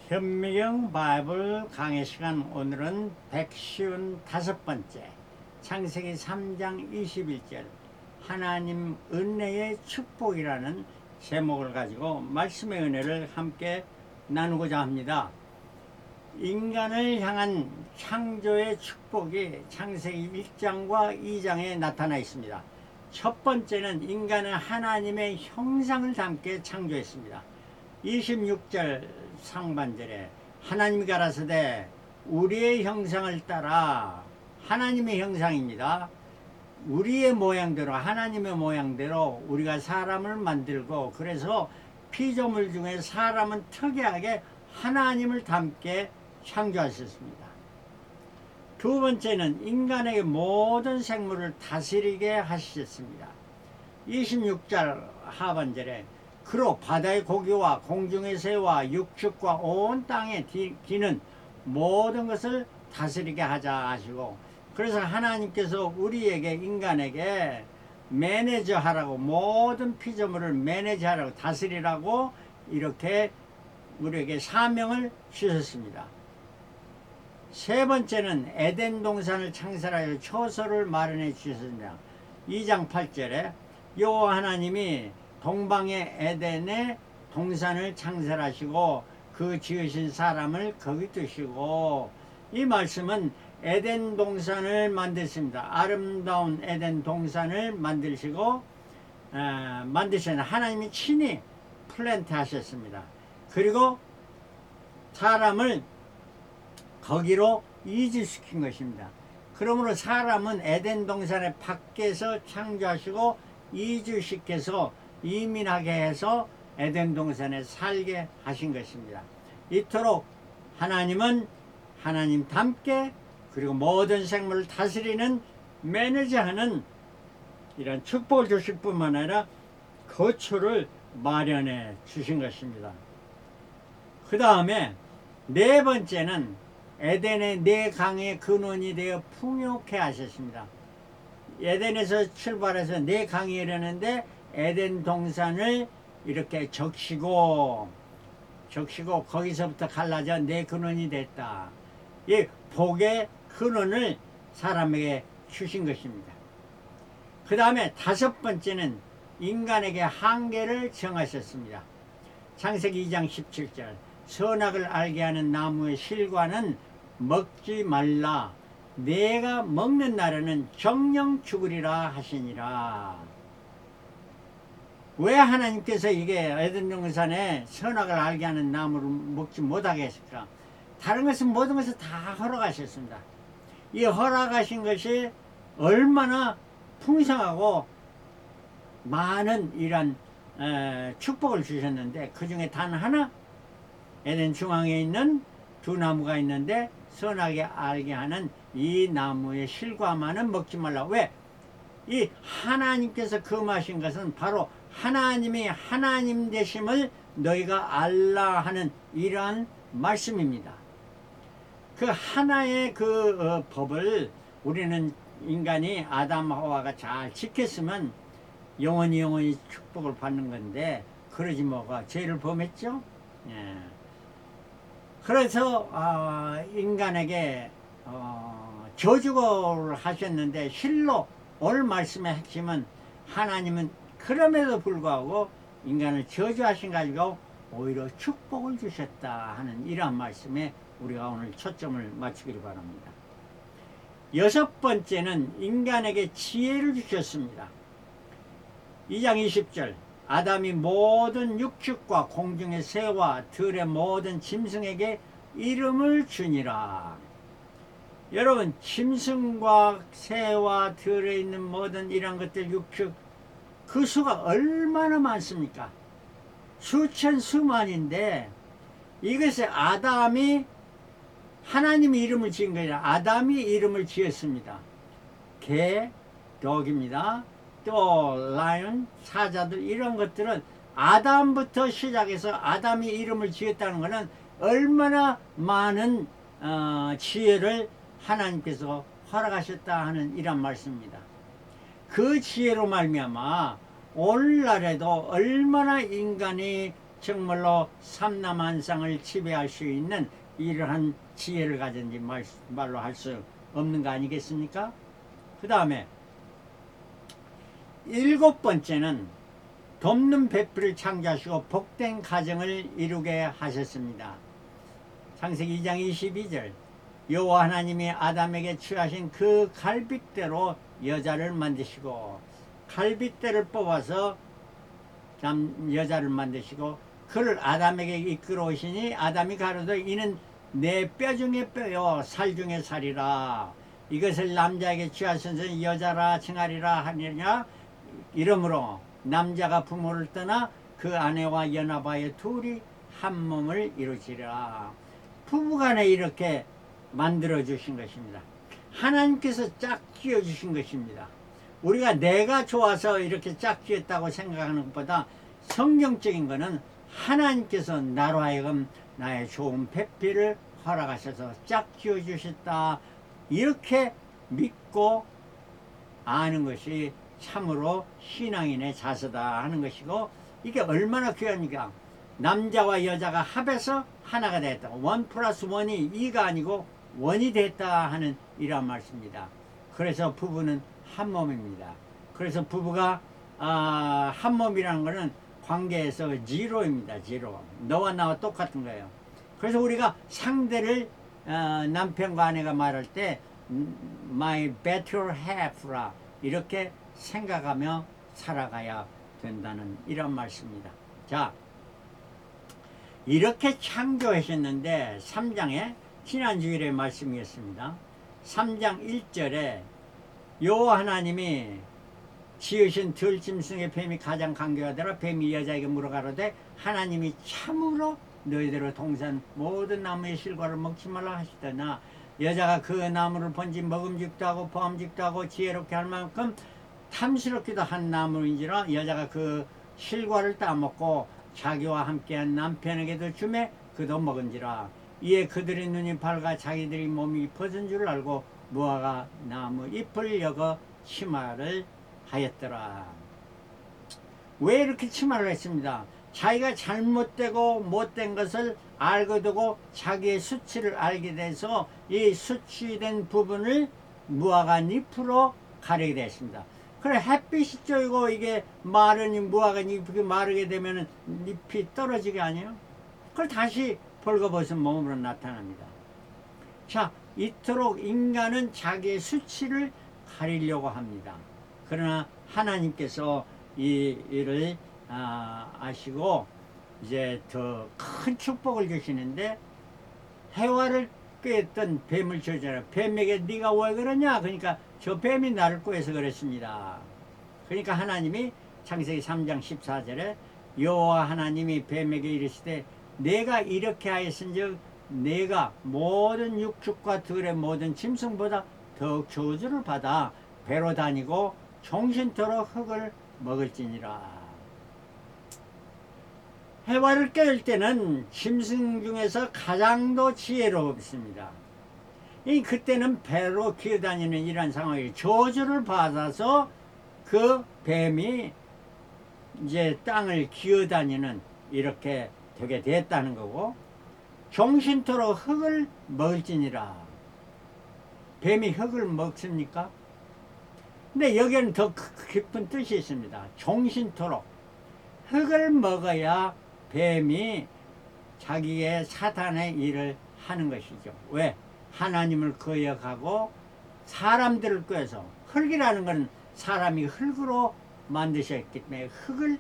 현미경 바이블 강의 시간, 오늘은 155번째 창세기 3장 21절 하나님 은혜의 축복이라는 제목을 가지고 말씀의 은혜를 함께 나누고자 합니다. 인간을 향한 창조의 축복이 창세기 1장과 2장에 나타나 있습니다. 첫 번째는 인간은 하나님의 형상을 담게 창조했습니다. 26절 상반절에 하나님이 가라사대 우리의 형상을 따라, 하나님의 형상입니다. 우리의 모양대로, 하나님의 모양대로 우리가 사람을 만들고, 그래서 피조물 중에 사람은 특이하게 하나님을 닮게 창조하셨습니다. 두 번째는 인간에게 모든 생물을 다스리게 하셨습니다. 26절 하반절에 그로 바다의 고기와 공중의 새와 육축과 온 땅에 기는 모든 것을 다스리게 하자 하시고, 그래서 하나님께서 우리에게, 인간에게 매니저 하라고, 모든 피조물을 매니저 하라고, 다스리라고 이렇게 우리에게 사명을 주셨습니다. 세 번째는 에덴 동산을 창설하여 초소를 마련해 주셨습니다. 2장 8절에 여호와 하나님이 동방의 에덴의 동산을 창설하시고 그 지으신 사람을 거기 두시고, 이 말씀은 에덴 동산을 만드십니다. 아름다운 에덴 동산을 만드시고 만드시는 하나님이 친히 플랜트 하셨습니다. 그리고 사람을 거기로 이주시킨 것입니다. 그러므로 사람은 에덴 동산의 밖에서 창조하시고 이주시켜서 이민하게 해서 에덴 동산에 살게 하신 것입니다. 이토록 하나님은 하나님 닮게, 그리고 모든 생물을 다스리는, 매니저하는 이런 축복을 주실 뿐만 아니라 거처를 마련해 주신 것입니다. 그 다음에 네 번째는 에덴의 네 강의 근원이 되어 풍요케 하셨습니다. 에덴에서 출발해서 네 강이 이르는데 에덴 동산을 이렇게 적시고 거기서부터 갈라져 네 근원이 됐다. 이 복의 근원을 사람에게 주신 것입니다. 그 다음에 다섯 번째는 인간에게 한계를 정하셨습니다. 창세기 2장 17절 선악을 알게 하는 나무의 실과는 먹지 말라, 내가 먹는 날에는 정령 죽으리라 하시니라. 왜 하나님께서 이게 에덴 동산에 선악을 알게 하는 나무를 먹지 못하게 했을까? 다른 것은, 모든 것을 다 허락하셨습니다. 이 허락하신 것이 얼마나 풍성하고 많은 이런 축복을 주셨는데, 그 중에 단 하나, 에덴 중앙에 있는 두 나무가 있는데 선악에 알게 하는 이 나무의 실과만은 먹지 말라. 왜? 이 하나님께서 금하신 것은 바로 하나님이 하나님 되심을 너희가 알라 하는 이러한 말씀입니다. 그 하나의 법을 우리는, 인간이 아담 하와가 잘 지켰으면 영원히 축복을 받는 건데, 그러지 뭐가 죄를 범했죠. 예. 그래서 인간에게 저주를 하셨는데, 실로 오늘 말씀의 핵심은 하나님은 그럼에도 불구하고 인간을 저주하신 가지고 오히려 축복을 주셨다 하는 이러한 말씀에 우리가 오늘 초점을 맞추기를 바랍니다. 여섯 번째는 인간에게 지혜를 주셨습니다. 2장 20절 아담이 모든 육축과 공중의 새와 들의 모든 짐승에게 이름을 주니라. 여러분, 짐승과 새와 들에 있는 모든 이런 것들, 육축, 그 수가 얼마나 많습니까? 수천 수만인데, 이것에 아담이, 하나님이 이름을 지은 게 아니라 아담이 이름을 지었습니다. 개, 덕입니다. 또 라이언, 사자들, 이런 것들은 아담부터 시작해서 아담이 이름을 지었다는 것은 얼마나 많은 지혜를 하나님께서 허락하셨다 하는 이런 말씀입니다. 그 지혜로 말미암아 오늘날에도 얼마나 인간이 정말로 삼남한상을 지배할 수 있는 이러한 지혜를 가진지 말로 할 수 없는 거 아니겠습니까? 그 다음에 7번째는 돕는 배필을 창조하시고 복된 가정을 이루게 하셨습니다. 창세기 2장 22절 여호와 하나님이 아담에게 취하신 그 갈빗대로 여자를 만드시고 갈빗대를 뽑아서 여자를 만드시고 그를 아담에게 이끌어 오시니 아담이 가로되 이는 내 뼈 중에 뼈요 살 중에 살이라 이것을 남자에게 취하신 여자라 칭하리라 하느냐 이러므로 남자가 부모를 떠나 그 아내와 연합하여 둘이 한 몸을 이루시리라. 부부간에 이렇게 만들어 주신 것입니다. 하나님께서 짝 지어 주신 것입니다. 우리가 내가 좋아서 이렇게 짝 지었다고 생각하는 것보다 성경적인 것은 하나님께서 나로 하여금 나의 좋은 배필을 허락하셔서 짝 지어 주셨다 이렇게 믿고 아는 것이 참으로 신앙인의 자세다 하는 것이고 이게 얼마나 귀합니까? 남자와 여자가 합해서 하나가 됐다. 1+1이 2가 아니고 1이 됐다 하는 이런 말씀입니다. 그래서 부부는 한 몸입니다. 그래서 부부가 한 몸이라는 것은 관계에서 제로입니다. 제로. 너와 나와 똑같은 거예요. 그래서 우리가 상대를 남편과 아내가 말할 때 my better half라 이렇게 생각하며 살아가야 된다는 이런 말씀입니다. 자, 이렇게 창조하셨는데 3장에 지난주일의 말씀이었습니다. 3장 1절에 여호와 하나님이 지으신 들짐승의 뱀이 가장 간교하더라. 뱀이 여자에게 물어가로되 하나님이 참으로 너희들의 동산 모든 나무의 실과를 먹지 말라 하시더나 여자가 그 나무를 본지 먹음직도 하고 보암직도 하고 지혜롭게 할 만큼 탐스럽기도 한 나무인지라 여자가 그 실과를 따먹고 자기와 함께한 남편에게도 주매 그도 먹은지라 이에 그들의 눈이 밝아 자기들이 몸이 벗은 줄 알고 무화과 나무 잎을 여거 치마를 하였더라. 왜 이렇게 치마를 했습니다. 자기가 잘못되고 못된 것을 알게 되고 자기의 수치를 알게 돼서 이 수치된 부분을 무화과 잎으로 가리게 됐습니다. 그래 햇빛이 쬐고 이게 마르니 무화과 잎이 마르게 되면 잎이 떨어지게 아니에요? 그걸 다시 벌거벗은 몸으로 나타납니다. 자, 이토록 인간은 자기의 수치를 가리려고 합니다. 그러나 하나님께서 이 일을 아시고 이제 더 큰 축복을 주시는데 해와를 꾀했던 뱀을 저주하라. 뱀에게 네가 왜 그러냐? 그러니까 저 뱀이 나를 꾀해서 그랬습니다. 그러니까 하나님이 창세기 3장 14절에 여호와 하나님이 뱀에게 이르시되 내가 이렇게 하였은즉 내가 모든 육축과 들의 모든 짐승보다 더욱 저주를 받아 배로 다니고 종신토록 흙을 먹을지니라. 해와를 깨울 때는 짐승 중에서 가장 더 지혜롭습니다. 그때는 배로 기어다니는 이런 상황이 저주를 받아서 그 뱀이 이제 땅을 기어다니는 이렇게 되게 됐다는 거고 종신토록 흙을 먹을지니라. 뱀이 흙을 먹습니까? 근데 여기는 더 깊은 뜻이 있습니다. 종신토록 흙을 먹어야 뱀이 자기의 사탄의 일을 하는 것이죠. 왜? 하나님을 거역하고 사람들을 꾀해서 흙이라는 것은 사람이 흙으로 만드셨기 때문에 흙을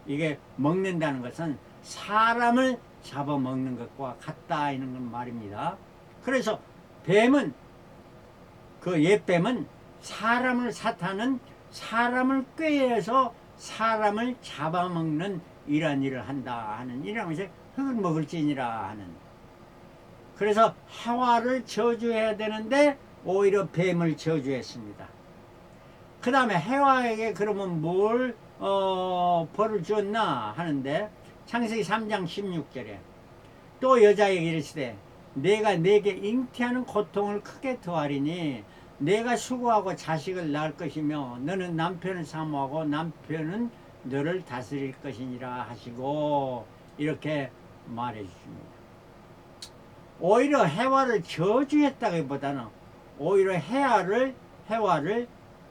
이게 먹는다는 것은 사람을 잡아먹는 것과 같다 이런 건 말입니다. 그래서 뱀은 그 옛뱀은 사탄은 사람을 꾀해서 사람을 잡아먹는 이런 일을 한다 하는 이런 것이 흙을 먹을지니라 하는. 그래서 하와를 저주해야 되는데 오히려 뱀을 저주했습니다. 그 다음에 해와에게 그러면 뭘 벌을 주었나 하는데 창세기 3장 16절에 또 여자에게 이르시되 내가 내게 잉태하는 고통을 크게 더하리니 내가 수고하고 자식을 낳을 것이며 너는 남편을 사모하고 남편은 너를 다스릴 것이니라 하시고 이렇게 말해 주십니다. 오히려 해와를 저주했다기보다는 오히려 해와를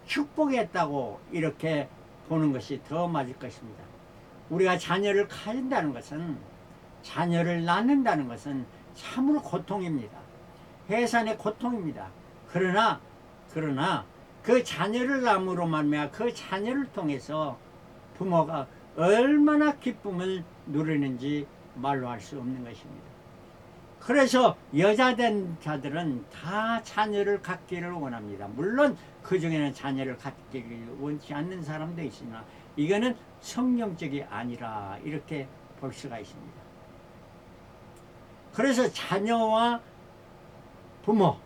축복했다고 이렇게 보는 것이 더 맞을 것입니다. 우리가 자녀를 가진다는 것은, 자녀를 낳는다는 것은 참으로 고통입니다. 해산의 고통입니다. 그러나 그 자녀를 낳음으로 말미암아 그 자녀를 통해서 부모가 얼마나 기쁨을 누리는지 말로 할 수 없는 것입니다. 그래서 여자된 자들은 다 자녀를 갖기를 원합니다. 물론 그 중에는 자녀를 갖기를 원치 않는 사람도 있으나 이거는 성경적이 아니라 이렇게 볼 수가 있습니다. 그래서 자녀와 부모,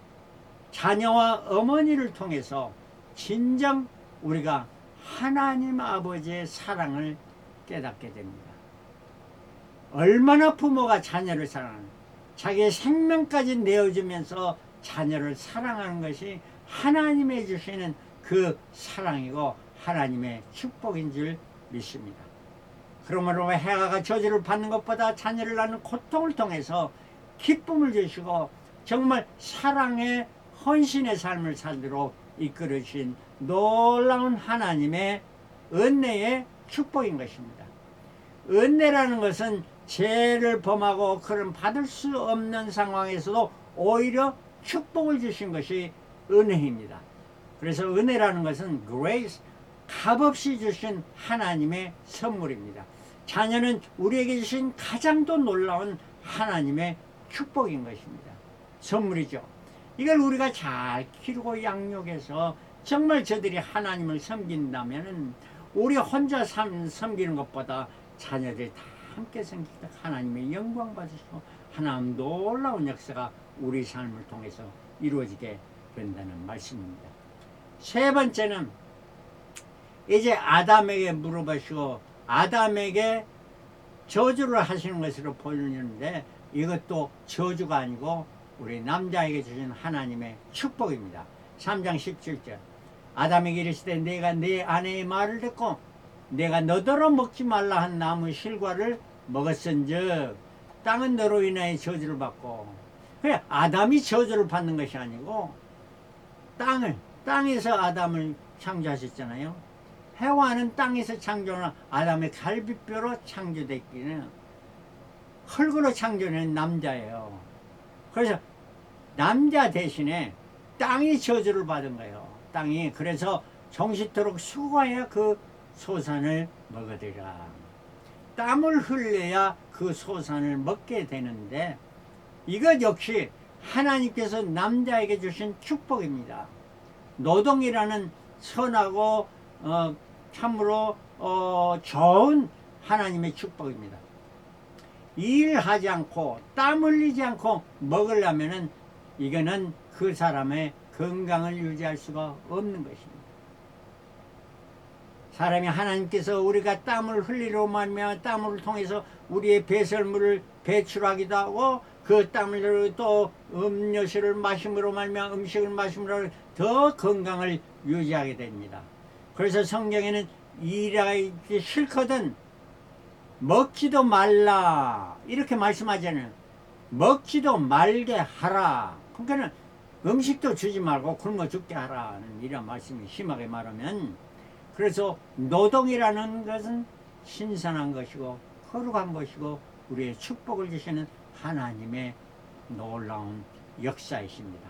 자녀와 어머니를 통해서 진정 우리가 하나님 아버지의 사랑을 깨닫게 됩니다. 얼마나 부모가 자녀를 사랑하는, 자기의 생명까지 내어주면서 자녀를 사랑하는 것이 하나님의 주시는 그 사랑이고 하나님의 축복인 줄 믿습니다. 그러므로 해가가 저주를 받는 것보다 자녀를 낳는 고통을 통해서 기쁨을 주시고 정말 사랑의 헌신의 삶을 살도록 이끌으신 놀라운 하나님의 은혜의 축복인 것입니다. 은혜라는 것은 죄를 범하고 그런 받을 수 없는 상황에서도 오히려 축복을 주신 것이 은혜입니다. 그래서 은혜라는 것은 grace, 값없이 주신 하나님의 선물입니다. 자녀는 우리에게 주신 가장 더 놀라운 하나님의 축복인 것입니다. 선물이죠. 이걸 우리가 잘 키우고 양육해서 정말 저들이 하나님을 섬긴다면 우리 혼자 섬기는 것보다 자녀들이 다 함께 섬기다 하나님의 영광 받으시고 하나님 놀라운 역사가 우리 삶을 통해서 이루어지게 된다는 말씀입니다. 세 번째는 이제 아담에게 물어보시고 아담에게 저주를 하시는 것으로 보이는데 이것도 저주가 아니고 우리 남자에게 주신 하나님의 축복입니다. 3장 17절 아담에게 이르시되 내가 내 아내의 말을 듣고 내가 너더러 먹지 말라 한 나무 실과를 먹었은즉 땅은 너로 인하여 저주를 받고, 그래 아담이 저주를 받는 것이 아니고 땅에서 아담을 창조하셨잖아요. 해와는 땅에서 창조한 아담의 갈비뼈로 창조됐기는 흙으로 창조된 남자예요. 그래서 남자 대신에 땅이 저주를 받은 거예요. 땅이. 그래서 정식토록 수고해야 그 소산을 먹으리라. 땀을 흘려야 그 소산을 먹게 되는데 이것 역시 하나님께서 남자에게 주신 축복입니다. 노동이라는 선하고 참으로 좋은 하나님의 축복입니다. 일하지 않고 땀 흘리지 않고 먹으려면은 이거는 그 사람의 건강을 유지할 수가 없는 것입니다. 사람이 하나님께서 우리가 땀을 흘리려 말미암아 땀을 통해서 우리의 배설물을 배출하기도 하고 그 땀을 또 음료수를 마심으로 말미암아 음식을 마심으로 더 건강을 유지하게 됩니다. 그래서 성경에는 일하기 싫거든 먹지도 말라 이렇게 말씀하잖아요. 먹지도 말게 하라. 그러니까 음식도 주지 말고 굶어 죽게 하라는 이런 말씀이 심하게 말하면, 그래서 노동이라는 것은 신선한 것이고 거룩한 것이고 우리의 축복을 주시는 하나님의 놀라운 역사이십니다.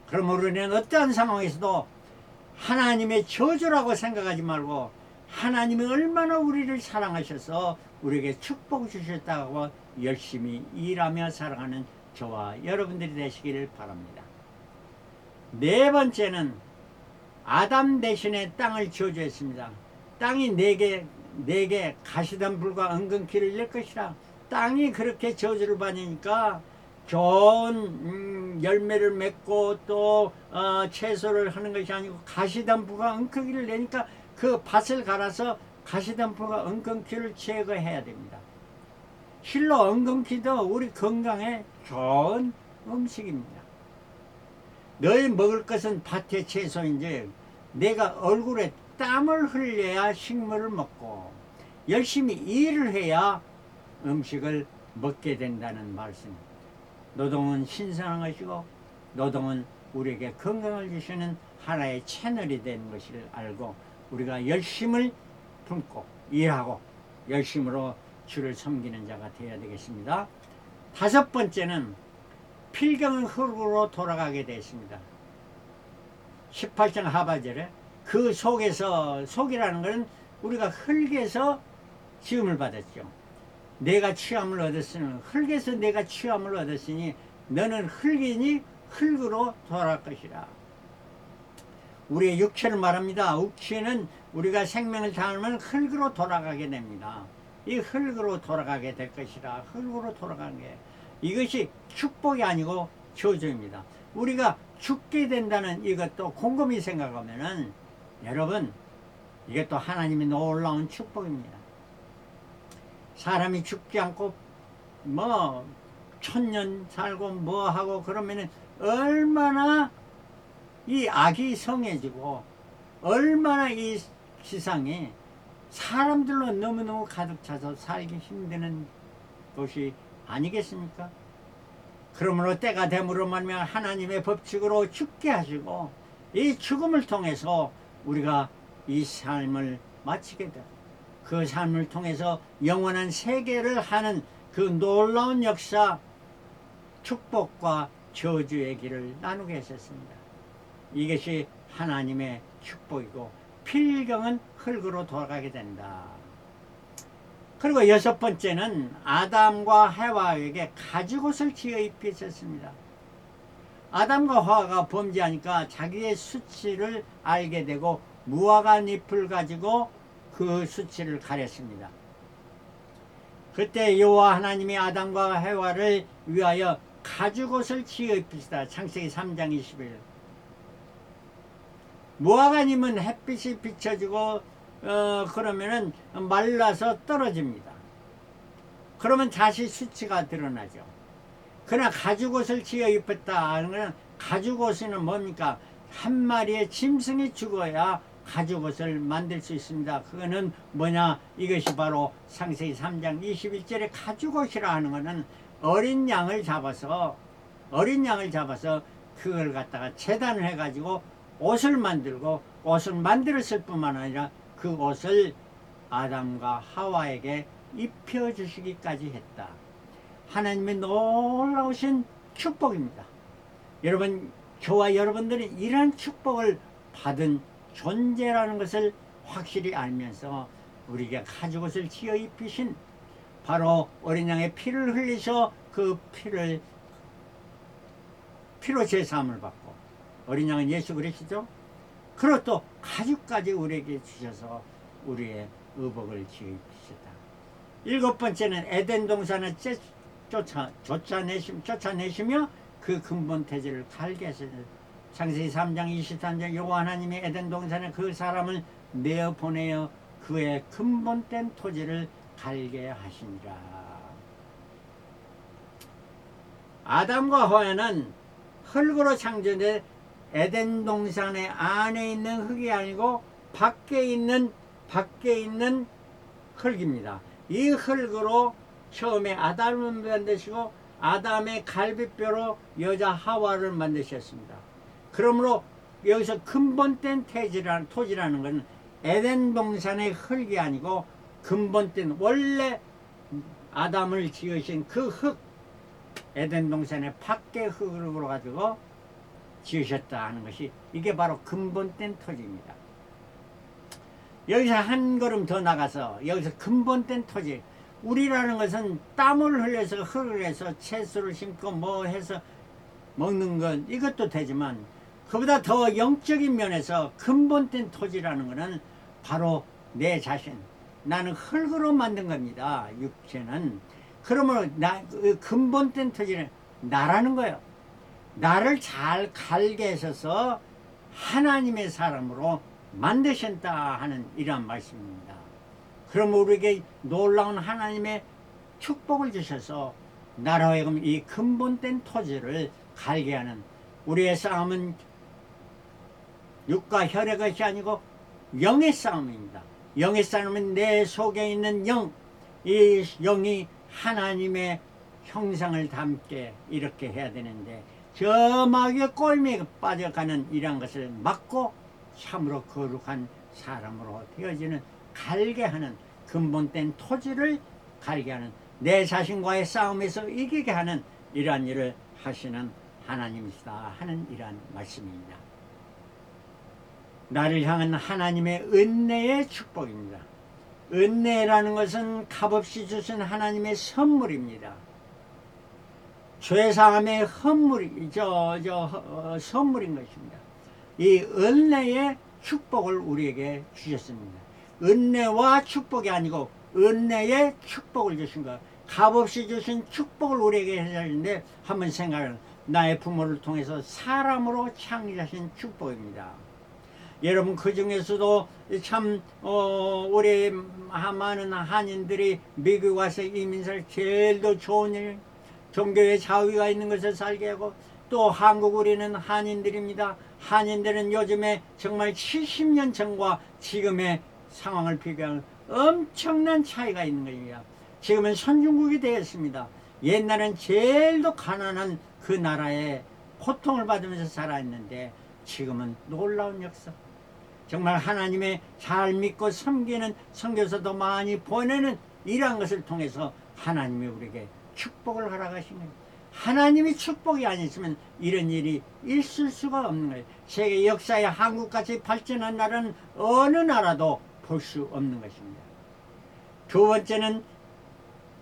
그럼 우리는 어떠한 상황에서도 하나님의 저주라고 생각하지 말고 하나님이 얼마나 우리를 사랑하셔서 우리에게 축복 주셨다고 열심히 일하며 살아가는 저와 여러분들이 되시기를 바랍니다. 네 번째는 아담 대신에 땅을 저주했습니다. 땅이 내게 가시덤불과 은근키를 낼 것이라. 땅이 그렇게 저주를 받으니까 좋은 열매를 맺고 또 채소를 하는 것이 아니고 가시덤불과 은근키를 내니까 그 밭을 갈아서 가시덤불과 은근키를 제거해야 됩니다. 실로 은근키도 우리 건강에 좋은 음식입니다. 너희 먹을 것은 밭의 채소인지 내가 얼굴에 땀을 흘려야 식물을 먹고 열심히 일을 해야 음식을 먹게 된다는 말씀. 노동은 신선한 것이고 노동은 우리에게 건강을 주시는 하나의 채널이 되는 것을 알고 우리가 열심을 품고 일하고 열심으로 주를 섬기는 자가 되어야 되겠습니다. 다섯 번째는 필경은 흙으로 돌아가게 되었습니다. 18장 하반절에 그 속에서, 속이라는 것은 우리가 흙에서 지음을 받았죠. 내가 취함을 얻었으니, 흙에서 내가 취함을 얻었으니 너는 흙이니 흙으로 돌아갈 것이라. 우리의 육체를 말합니다. 육체는 우리가 생명을 다하면 흙으로 돌아가게 됩니다. 이 흙으로 돌아가게 될 것이라. 흙으로 돌아가는 게 이것이 축복이 아니고 저주입니다. 우리가 죽게 된다는 이것도 곰곰이 생각하면은 여러분 이게 또 하나님의 놀라운 축복입니다. 사람이 죽지 않고 뭐 천년 살고 뭐 하고 그러면은 얼마나 이 악이 성해지고 얼마나 이 세상이 사람들로 너무너무 가득 차서 살기 힘드는 것이 아니겠습니까? 그러므로 때가 됨으로 말미암아 하나님의 법칙으로 죽게 하시고 이 죽음을 통해서 우리가 이 삶을 마치게 되고 그 삶을 통해서 영원한 세계를 하는 그 놀라운 역사, 축복과 저주의 길을 나누게 하셨습니다. 이것이 하나님의 축복이고 필경은 흙으로 돌아가게 된다. 그리고 여섯 번째는 아담과 해와에게 가죽옷을 지어 입히셨습니다. 아담과 하와가 범죄하니까 자기의 수치를 알게 되고 무화과 잎을 가지고 그 수치를 가렸습니다. 그때 여호와 하나님이 아담과 해와를 위하여 가죽옷을 지어 입히시다. 창세기 3장 21. 무화과잎은 햇빛이 비춰지고 그러면은 말라서 떨어집니다. 그러면 다시 수치가 드러나죠. 그러나 가죽옷을 지어 입혔다 하는 것은 가죽옷은 뭡니까? 한 마리의 짐승이 죽어야 가죽옷을 만들 수 있습니다. 그거는 뭐냐? 이것이 바로 창세기 3장 21절에 가죽옷이라 하는 것은 어린 양을 잡아서 그걸 갖다가 재단을 해가지고 옷을 만들고 옷을 만들었을 뿐만 아니라 그 옷을 아담과 하와에게 입혀주시기까지 했다. 하나님의 놀라우신 축복입니다. 여러분, 저와 여러분들이 이러한 축복을 받은 존재라는 것을 확실히 알면서 우리에게 가죽옷을 지어 입히신 바로 어린 양의 피를 흘리셔 그 피로 제사함을 받고 어린 양은 예수 그리스도죠. 그리고 또 가죽까지 우리에게 주셔서 우리의 의복을 지어 입히셨다. 일곱 번째는 에덴 동산을 쫓아내시며 그 근본 태지를 갈게 하시다. 창세기 3장 23절 여호와 하나님이 에덴 동산에 그 사람을 내어 보내어 그의 근본된 토지를 갈게 하시니라. 아담과 하와는 흙으로 창조된 에덴 동산의 안에 있는 흙이 아니고 밖에 있는 흙입니다. 이 흙으로 처음에 아담을 만드시고 아담의 갈비뼈로 여자 하와를 만드셨습니다. 그러므로 여기서 근본된 토지라는 것은 에덴 동산의 흙이 아니고 근본된 원래 아담을 지으신 그 흙, 에덴 동산의 밖의 흙으로 가지고 지으셨다 하는 것이 이게 바로 근본된 토지입니다. 여기서 한 걸음 더 나가서 여기서 근본된 토지, 우리라는 것은 땀을 흘려서 흙을 해서 채소를 심고 뭐 해서 먹는 건 이것도 되지만 그보다 더 영적인 면에서 근본된 토지라는 것은 바로 내 자신, 나는 흙으로 만든 겁니다. 육체는. 그러므로 그 근본된 토지는 나라는 거예요. 나를 잘 갈게 하셔서 하나님의 사람으로 만드셨다 하는 이러한 말씀입니다. 그럼 우리에게 놀라운 하나님의 축복을 주셔서 나로 하여금 이 근본된 토지를 갈게 하는, 우리의 싸움은 육과 혈의 것이 아니고 영의 싸움입니다. 영의 싸움은 내 속에 있는 영, 이 영이 하나님의 형상을 담게 이렇게 해야 되는데 저 마귀의 꼴미에 빠져가는 이런 것을 막고 참으로 거룩한 사람으로 되어지는 갈게 하는 근본된 토지를 갈게 하는 내 자신과의 싸움에서 이기게 하는 이러한 일을 하시는 하나님이시다 하는 이러한 말씀입니다. 나를 향한 하나님의 은혜의 축복입니다. 은혜라는 것은 값없이 주신 하나님의 선물입니다. 죄사함의 선물인 것입니다. 이 은혜의 축복을 우리에게 주셨습니다. 은혜와 축복이 아니고 은혜의 축복을 주신 것, 값없이 주신 축복을 우리에게 해주셨는데 한번 생각을 나의 부모를 통해서 사람으로 창조하신 축복입니다. 여러분 그 중에서도 참 우리 많은 한인들이 미국 와서 이민사를 제일 더 좋은 일, 종교의 자유가 있는 것을 살게 하고 또 한국 우리는 한인들입니다. 한인들은 요즘에 정말 70년 전과 지금의 상황을 비교하면 엄청난 차이가 있는 겁니다. 지금은 선진국이 되었습니다. 옛날엔 제일 더 가난한 그 나라에 고통을 받으면서 살아있는데 지금은 놀라운 역사. 정말 하나님의 잘 믿고 섬기는 선교사도 많이 보내는 이러한 것을 통해서 하나님이 우리에게 축복을 허락하신 거예요. 하나님이 축복이 아니었으면 이런 일이 있을 수가 없는 거예요. 세계 역사에 한국같이 발전한 나라는 어느 나라도 볼 수 없는 것입니다. 두 번째는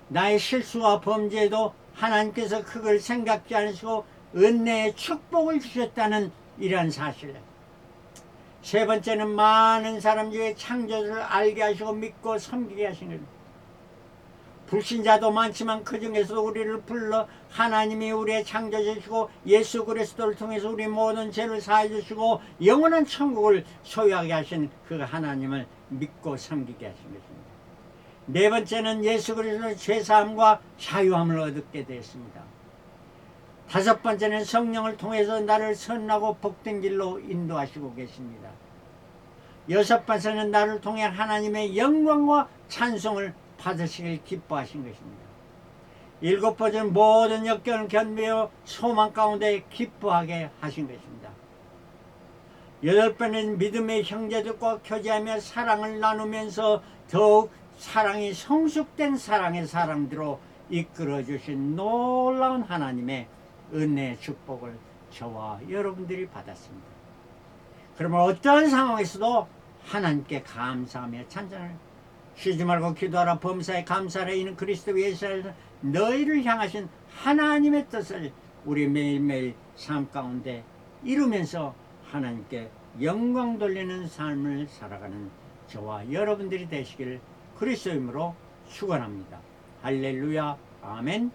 나의 실수와 범죄도 하나님께서 그걸 생각지 않으시고 은혜의 축복을 주셨다는 이러한 사실. 세 번째는 많은 사람 중에 창조주를 알게 하시고 믿고 섬기게 하신 겁니다. 불신자도 많지만 그 중에서도 우리를 불러 하나님이 우리의 창조주시고 예수 그리스도를 통해서 우리 모든 죄를 사해 주시고 영원한 천국을 소유하게 하신 그 하나님을 믿고 섬기게 하신 것입니다. 네 번째는 예수 그리스도의 죄사함과 자유함을 얻게 되었습니다. 다섯 번째는 성령을 통해서 나를 선하고 복된 길로 인도하시고 계십니다. 여섯 번째는 나를 통해 하나님의 영광과 찬송을 받으시길 기뻐하신 것입니다. 일곱 번째는 모든 역경을 견디어 소망 가운데 기뻐하게 하신 것입니다. 여덟 번은 믿음의 형제들과 교제하며 사랑을 나누면서 더욱 사랑이 성숙된 사랑의 사람들로 이끌어주신 놀라운 하나님의 은혜의 축복을 저와 여러분들이 받았습니다. 그러면 어떠한 상황에서도 하나님께 감사하며 찬양을 쉬지 말고 기도하라 범사에 감사하라 이는 그리스도 예수에서 너희를 향하신 하나님의 뜻을 우리 매일매일 삶 가운데 이루면서 하나님께 영광 돌리는 삶을 살아가는 저와 여러분들이 되시길 그리스도 이름으로 축원합니다. 할렐루야 아멘.